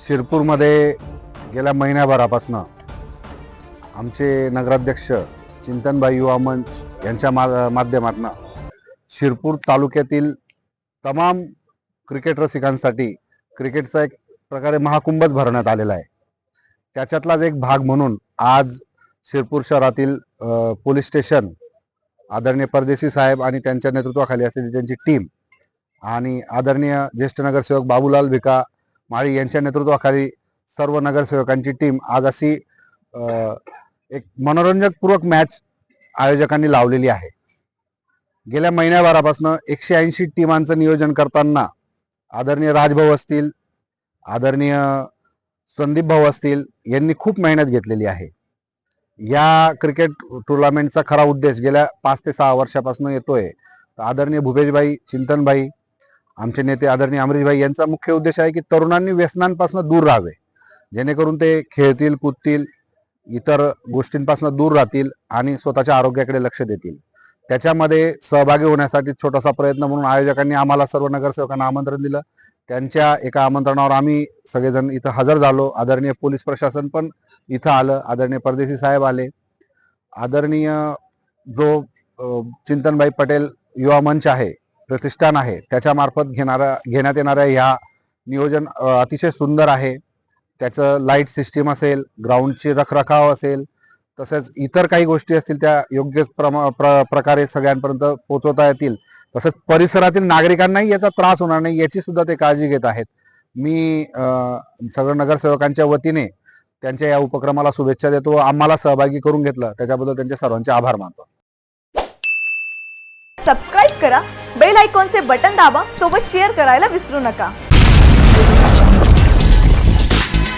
शिरपूरमध्ये गेल्या महिन्याभरापासून आमचे नगराध्यक्ष चिंतनभाई युवा मंच यांच्या माध्यमातून शिरपूर तालुक्यातील तमाम क्रिकेट रसिकांसाठी क्रिकेटचा एक प्रकारे महाकुंभच भरण्यात आलेला आहे। त्याच्यातलाच एक भाग म्हणून आज शिरपूर शहरातील पोलीस स्टेशन आदरणीय परदेशी साहेब आणि त्यांच्या नेतृत्वाखाली असलेली त्यांची टीम आणि आदरणीय ज्येष्ठ नगरसेवक बाबूलाल भिका माळी यांच्या नेतृत्वाखाली सर्व नगरसेवकांची टीम आज अशी एक मनोरंजकपूर्वक मॅच आयोजकांनी लावलेली आहे। गेल्या महिन्याभरापासून 180 टीमांचं नियोजन करताना आदरणीय राजभाऊ असतील, आदरणीय संदीप भाऊ असतील यांनी खूप मेहनत घेतलेली आहे। या क्रिकेट टुर्नामेंटचा खरा उद्देश गेल्या 5 ते 6 वर्षापासून येतोय। आदरणीय भूपेशभाई, चिंतनभाई, आमचे नेते आदरणीय अमरीशभाई यांचा मुख्य उद्देश आहे की तरुणांनी व्यसनांपासून दूर राहावे, जेणेकरून ते खेळतील, कूदतील, इतर गोष्टींपासून दूर राहतील आणि स्वतःच्या आरोग्याकडे लक्ष देतील। त्याच्यामध्ये सहभागी होण्यासाठी छोटासा प्रयत्न म्हणून आयोजकांनी आम्हाला सर्व नगरसेवकांना आमंत्रण दिलं। त्यांच्या एका आमंत्रणावर आम्ही सगळेजण इथं हजर झालो। आदरणीय पोलीस प्रशासन पण इथं आलं, आदरणीय परदेशी साहेब आले, आदरणीय जो चिंतनभाई पटेल युवा मंच आहे, प्रतिष्ठान आहे, त्याच्यामार्फत घेण्यात येणाऱ्या ह्या नियोजन अतिशय सुंदर आहे। त्याचं लाईट सिस्टीम असेल, ग्राउंडची रखरखाव असेल, तसेच इतर काही गोष्टी असतील त्या योग्य प्रकारे सगळ्यांपर्यंत पोहोचवता येतील। तसंच परिसरातील नागरिकांनाही याचा त्रास होणार नाही याची सुद्धा ते काळजी घेत आहेत। मी सगळ्या नगरसेवकांच्या वतीने त्यांच्या या उपक्रमाला शुभेच्छा देतो। आम्हाला सहभागी करून घेतलं त्याच्याबद्दल त्यांचे सर्वांचे आभार मानतो। सबस्क्राइब करा, बेल आयकॉनचे बटन दाबा, सोबत शेअर करायला विसरू नका।